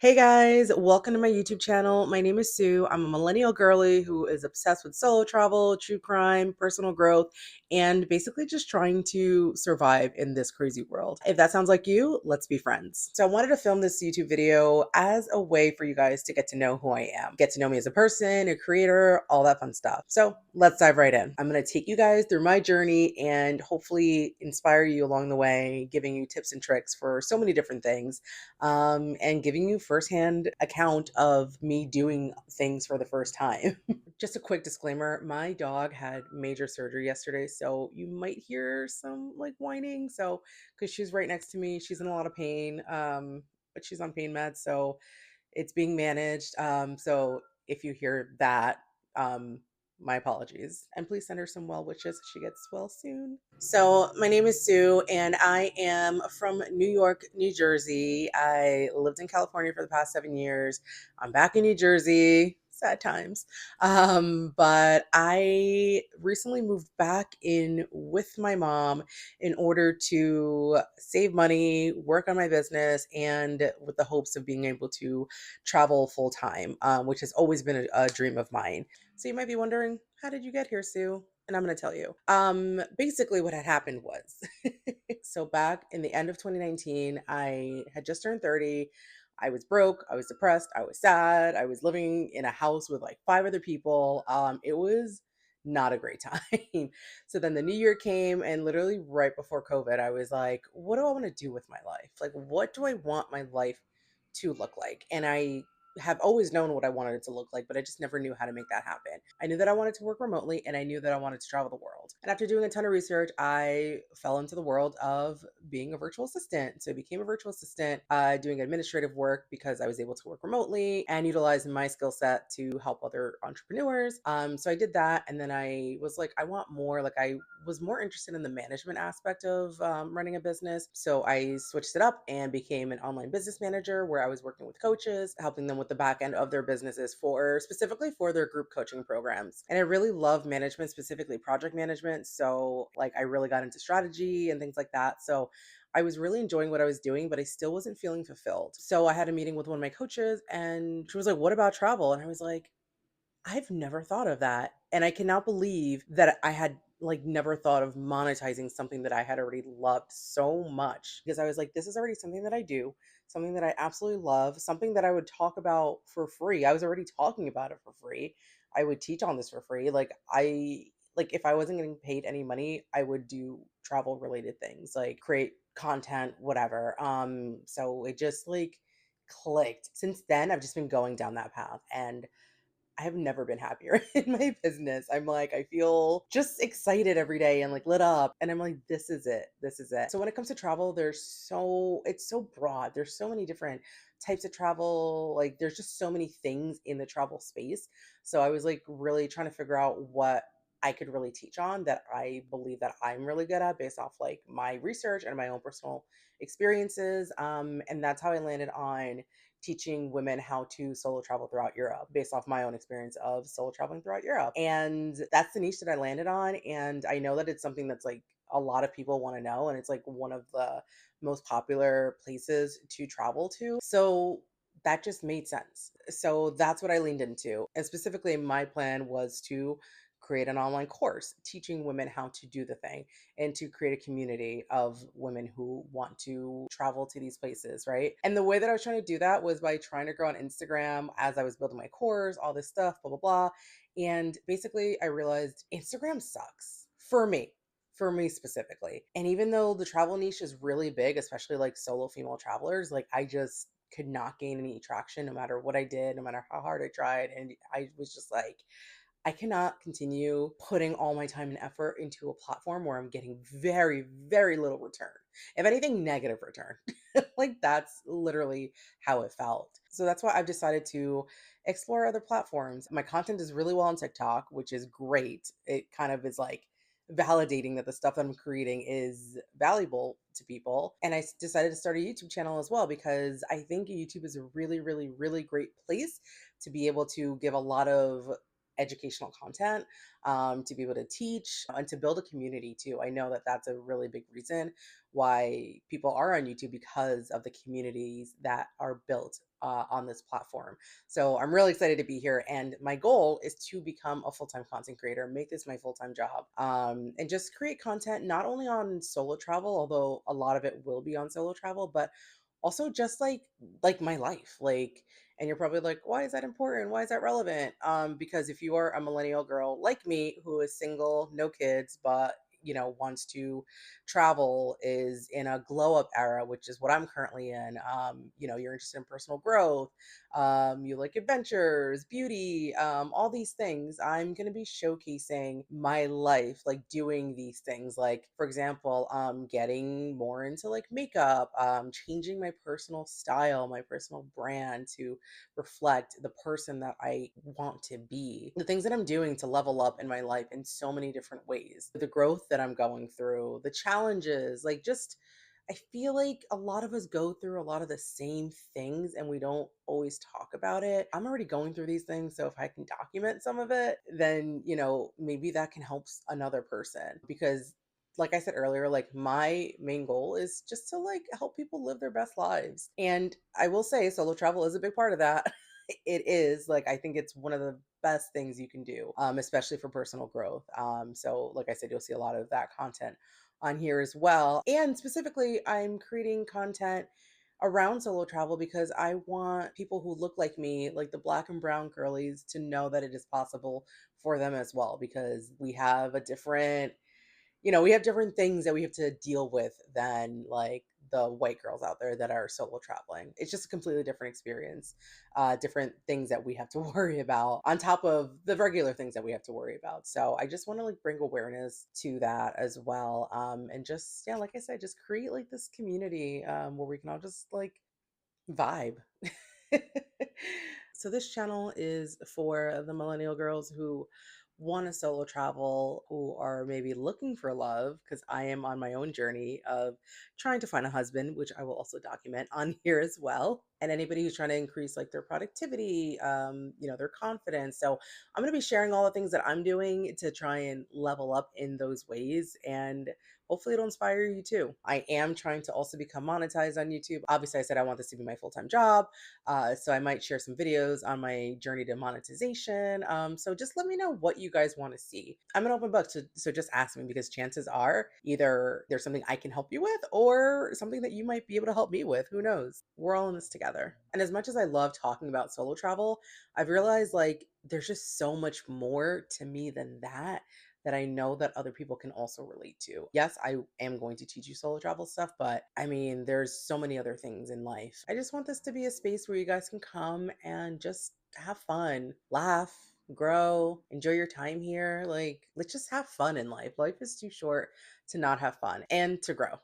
Hey guys, welcome to my YouTube channel. My name is Sue. I'm a millennial girly who is obsessed with solo travel, true crime, personal growth, and basically just trying to survive in this crazy world. If that sounds like you, let's be friends. So I wanted to film this YouTube video as a way for you guys to get to know who I am, get to know me as a person, a creator, all that fun stuff. So let's dive right in. I'm going to take you guys through my journey and hopefully inspire you along the way, giving you tips and tricks for so many different things and giving you firsthand account of me doing things for the first time. Just a quick disclaimer, my dog had major surgery yesterday, so you might hear some like whining. So, because she's right next to me, she's in a lot of pain, but she's on pain meds, so it's being managed. So if you hear that, my apologies. And please send her some well wishes if she gets well soon. So, my name is Sue, and I am from New York, New Jersey. I lived in California for the past 7 years. I'm back in New Jersey. Sad times. But I recently moved back in with my mom in order to save money, work on my business, and with the hopes of being able to travel full time, which has always been a dream of mine. So you might be wondering, how did you get here, Sue? And I'm going to tell you. Basically, what had happened was so back in the end of 2019, I had just turned 30. I was broke. I was depressed. I was sad. I was living in a house with like five other people. It was not a great time. So then the new year came, and literally right before COVID, I was like, what do I want to do with my life? Like, what do I want my life to look like? And I have always known what I wanted it to look like, but I just never knew how to make that happen. I knew that I wanted to work remotely and I knew that I wanted to travel the world. And after doing a ton of research, I fell into the world of being a virtual assistant. So I became a virtual assistant, doing administrative work because I was able to work remotely and utilize my skill set to help other entrepreneurs. So I did that. And then I was like, I want more. Like, I was more interested in the management aspect of running a business. So I switched it up and became an online business manager where I was working with coaches, helping them with the back end of their businesses for specifically for their group coaching programs. And I really love management, specifically project management. So, like, I really got into strategy and things like that. So, I was really enjoying what I was doing, but I still wasn't feeling fulfilled. So, I had a meeting with one of my coaches and she was like, "What about travel?" And I was like, I've never thought of that. And I cannot believe that I had like never thought of monetizing something that I had already loved so much because I was like, this is already something that I do, something that I absolutely love, something that I would talk about for free. I was already talking about it for free. I would teach on this for free. Like if I wasn't getting paid any money, I would do travel related things, like create content, whatever. So it just like clicked. Since then, I've just been going down that path and I have never been happier in my business. I'm like, I feel just excited every day and like lit up. And I'm like, this is it. This is it. So when it comes to travel, it's so broad. There's so many different types of travel. Like, there's just so many things in the travel space. So I was like really trying to figure out what I could really teach on that I believe that I'm really good at based off like my research and my own personal experiences. And that's how I landed on teaching women how to solo travel throughout Europe based off my own experience of solo traveling throughout Europe. And that's the niche that I landed on. And I know that it's something that's like a lot of people want to know. And it's like one of the most popular places to travel to. So that just made sense. So that's what I leaned into. And specifically, my plan was to create an online course teaching women how to do the thing and to create a community of women who want to travel to these places, right? And the way that I was trying to do that was by trying to grow on Instagram as I was building my course, all this stuff, blah, blah, blah. And basically, I realized Instagram sucks for me specifically. And even though the travel niche is really big, especially like solo female travelers, like I just could not gain any traction no matter what I did, no matter how hard I tried. And I was just like, I cannot continue putting all my time and effort into a platform where I'm getting very, very little return. If anything, negative return. Like, that's literally how it felt. So that's why I've decided to explore other platforms. My content is really well on TikTok, which is great. It kind of is like validating that the stuff that I'm creating is valuable to people. And decided to start a YouTube channel as well because I think YouTube is a really, really, really great place to be able to give a lot of educational content, to be able to teach and to build a community too. I know that that's a really big reason why people are on YouTube, because of the communities that are built on this platform. So I'm really excited to be here. And my goal is to become a full time content creator, make this my full time job, and just create content not only on solo travel, although a lot of it will be on solo travel, but also just like my life. Like, and you're probably like, why is that important? Why is that relevant? Because if you are a millennial girl like me who is single, no kids, but wants to travel, is in a glow up era, which is what I'm currently in. You're interested in personal growth, you like adventures, beauty, all these things. I'm going to be showcasing my life, like doing these things. Like, for example, getting more into like makeup, changing my personal style, my personal brand to reflect the person that I want to be. The things that I'm doing to level up in my life in so many different ways, the growth that I'm going through, the challenges, like just I feel like a lot of us go through a lot of the same things and we don't always talk about it. I'm already going through these things, so if I can document some of it, then, maybe that can help another person. Because like I said earlier, like my main goal is just to like help people live their best lives. And I will say solo travel is a big part of that. It is, like, I think it's one of the best things you can do, especially for personal growth. So like I said, you'll see a lot of that content on here as well. And specifically, I'm creating content around solo travel because I want people who look like me, like the black and brown girlies, to know that it is possible for them as well, because we have different things that we have to deal with than like the white girls out there that are solo traveling. It's just a completely different experience, different things that we have to worry about on top of the regular things that we have to worry about. So I just want to like bring awareness to that as well, and just, yeah, like I said, just create like this community, where we can all just like vibe. So this channel is for the millennial girls who want to solo travel, who are maybe looking for love, because I am on my own journey of trying to find a husband, which I will also document on here as well. And anybody who's trying to increase like their productivity, their confidence. So I'm going to be sharing all the things that I'm doing to try and level up in those ways. And hopefully it'll inspire you too. I am trying to also become monetized on YouTube. Obviously, I said I want this to be my full-time job. So I might share some videos on my journey to monetization. So just let me know what you guys want to see. I'm an open book, so just ask me, because chances are either there's something I can help you with or something that you might be able to help me with. Who knows? We're all in this together. And as much as I love talking about solo travel, I've realized like there's just so much more to me than that I know that other people can also relate to. Yes, I am going to teach you solo travel stuff, but I mean, there's so many other things in life. I just want this to be a space where you guys can come and just have fun, laugh, grow, enjoy your time here. Like, let's just have fun in life. Life is too short to not have fun and to grow.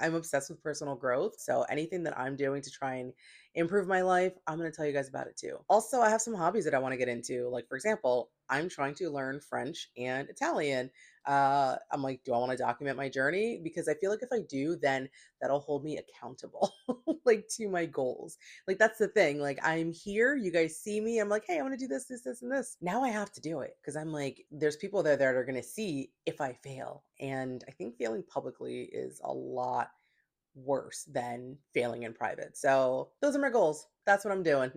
I'm obsessed with personal growth. So anything that I'm doing to try and improve my life, I'm going to tell you guys about it too. Also, I have some hobbies that I want to get into. Like, for example, I'm trying to learn French and Italian. I'm like, do I want to document my journey? Because I feel like if I do, then that'll hold me accountable, like to my goals. Like, that's the thing. Like, I'm here, you guys see me. I'm like, hey, I want to do this, this, this, and this. Now I have to do it because I'm like, there's people there that are going to see if I fail. And I think failing publicly is a lot worse than failing in private. So those are my goals. That's what I'm doing.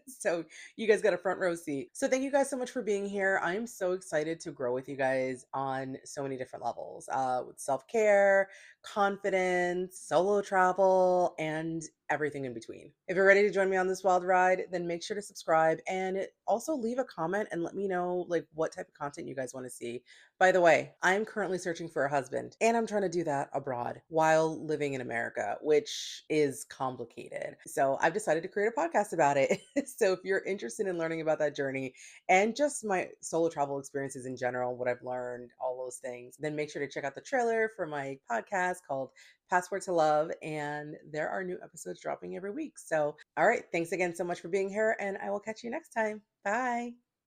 So you guys got a front row seat. So thank you guys so much for being here. I'm so excited to grow with you guys on so many different levels, with self-care, confidence, solo travel, and everything in between. If you're ready to join me on this wild ride, then make sure to subscribe and also leave a comment and let me know like what type of content you guys want to see. By the way, I'm currently searching for a husband and I'm trying to do that abroad while living in America, which is complicated. So I've decided to create a podcast about it. So if you're interested in learning about that journey and just my solo travel experiences in general, what I've learned, all those things, then make sure to check out the trailer for my podcast called Passport to Love. And there are new episodes dropping every week. So, all right. Thanks again so much for being here. And I will catch you next time. Bye.